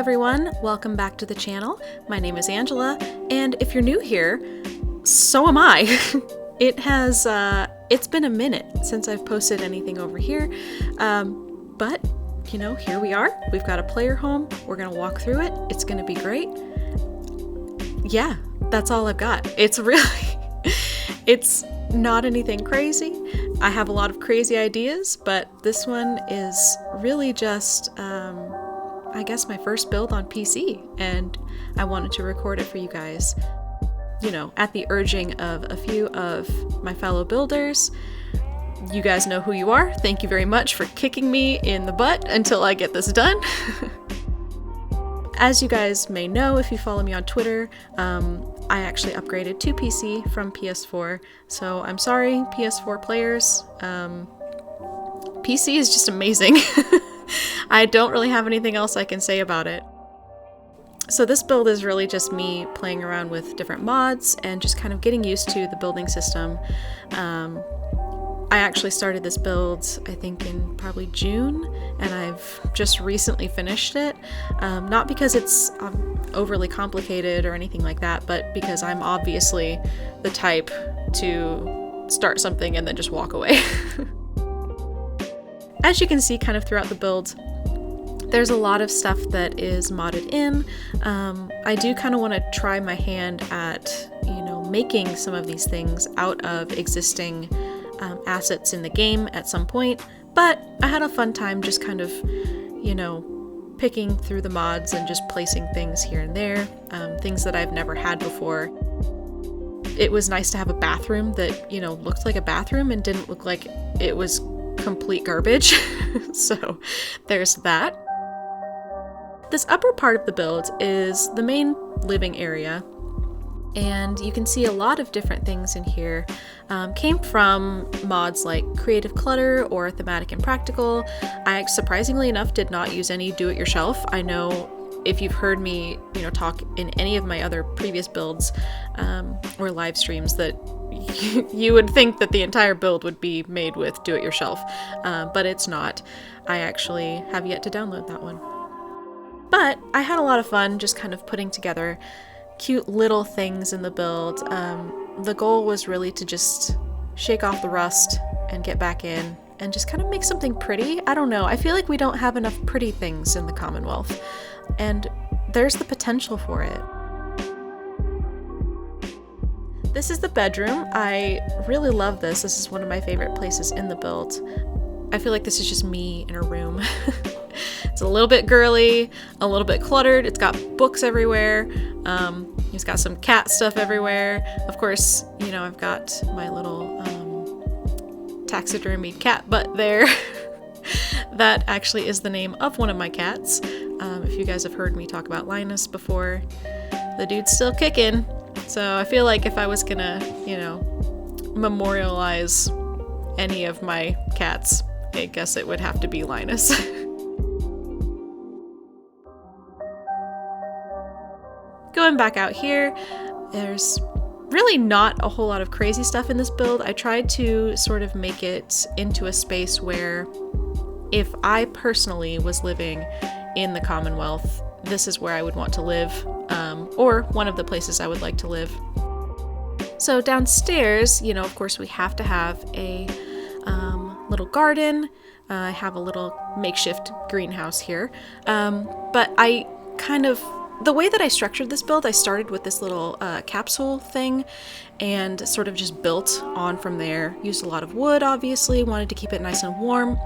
everyone, welcome back to the channel. My name is Angela, and if you're new here, so am I. It's been a minute since I've posted anything over here, but you know, here we are. We've got a player home. We're gonna walk through it. It's gonna be great. Yeah, that's all I've got. It's not anything crazy. I have a lot of crazy ideas, but this one is really just, I guess, my first build on PC, and I wanted to record it for you guys. You know, at the urging of a few of my fellow builders. You guys know who you are. Thank you very much for kicking me in the butt until I get this done. As you guys may know, if you follow me on Twitter, I actually upgraded to PC from PS4, so I'm sorry, PS4 players. PC is just amazing. I don't really have anything else I can say about it. So this build is really just me playing around with different mods and just kind of getting used to the building system. I actually started this build, I think, in probably June, and I've just recently finished it. Not because it's overly complicated or anything like that, but because I'm obviously the type to start something and then just walk away. As you can see kind of throughout the build, there's a lot of stuff that is modded in. I do kind of want to try my hand at, you know, making some of these things out of existing assets in the game at some point, but I had a fun time just kind of, you know, picking through the mods and just placing things here and there, things that I've never had before. It was nice to have a bathroom that, you know, looked like a bathroom and didn't look like it was complete garbage. So there's that. This upper part of the build is the main living area, and you can see a lot of different things in here came from mods like Creative Clutter or Thematic and Practical. I, surprisingly enough, did not use any do-it-yourself. I know if you've heard me, you know, talk in any of my other previous builds or live streams that you would think that the entire build would be made with do-it-yourself, but it's not. I actually have yet to download that one. But I had a lot of fun just kind of putting together cute little things in the build. The goal was really to just shake off the rust and get back in and just kind of make something pretty. I don't know, I feel like we don't have enough pretty things in the Commonwealth, and there's the potential for it. This is the bedroom. I really love this. This is one of my favorite places in the build. I feel like this is just me in a room. It's a little bit girly, a little bit cluttered. It's got books everywhere. It's got some cat stuff everywhere. Of course, you know, I've got my little taxidermied cat butt there. That actually is the name of one of my cats. If you guys have heard me talk about Linus before, the dude's still kicking. So I feel like if I was gonna, you know, memorialize any of my cats, I guess it would have to be Linus. Going back out here, there's really not a whole lot of crazy stuff in this build. I tried to sort of make it into a space where if I personally was living in the Commonwealth, this is where I would want to live, or one of the places I would like to live. So downstairs, you know, of course we have to have a little garden. I have a little makeshift greenhouse here, but I kind of, the way that I structured this build, I started with this little capsule thing and sort of just built on from there. Used a lot of wood, obviously, wanted to keep it nice and warm.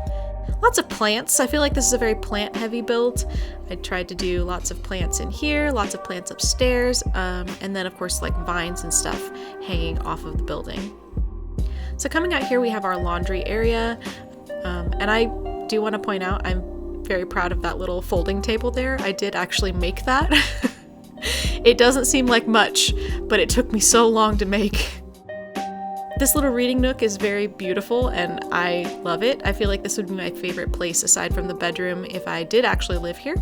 Lots of plants. I feel like this is a very plant-heavy build. I tried to do lots of plants in here, lots of plants upstairs, and then of course like vines and stuff hanging off of the building. So coming out here we have our laundry area, and I do want to point out I'm very proud of that little folding table there. I did actually make that. It doesn't seem like much, but it took me so long to make. This little reading nook is very beautiful and I love it. I feel like this would be my favorite place aside from the bedroom if I did actually live here.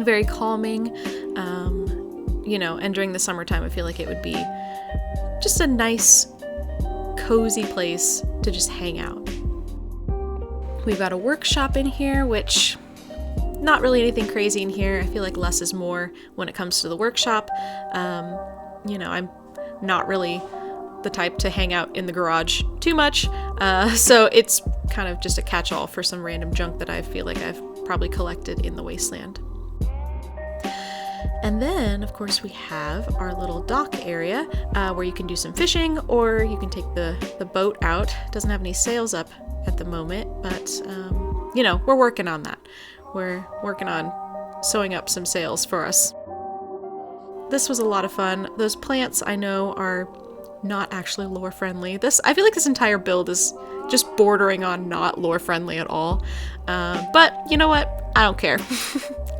Very calming, you know, and during the summertime I feel like it would be just a nice, cozy place to just hang out. We've got a workshop in here, which not really anything crazy in here. I feel like less is more when it comes to the workshop. I'm not really the type to hang out in the garage too much, so it's kind of just a catch-all for some random junk that I feel like I've probably collected in the wasteland. And then, of course, we have our little dock area where you can do some fishing, or you can take the boat out. It doesn't have any sails up at the moment, but we're working on that. We're working on sewing up some sails for us. This was a lot of fun. Those plants I know are not actually lore friendly. I feel like this entire build is just bordering on not lore friendly at all. But you know what? I don't care.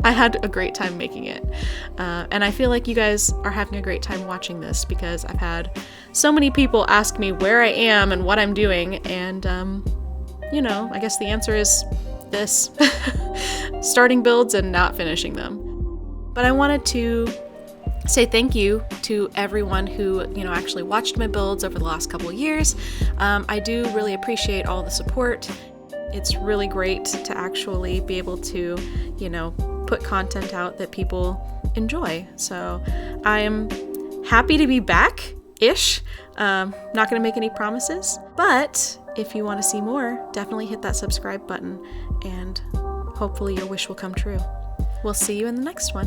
I had a great time making it. And I feel like you guys are having a great time watching this, because I've had so many people ask me where I am and what I'm doing. And, I guess the answer is this. Starting builds and not finishing them. But I wanted to say thank you to everyone who, actually watched my builds over the last couple of years. I do really appreciate all the support. It's really great to actually be able to, put content out that people enjoy. So I am happy to be back-ish. Not going to make any promises, but if you want to see more, definitely hit that subscribe button, and hopefully your wish will come true. We'll see you in the next one.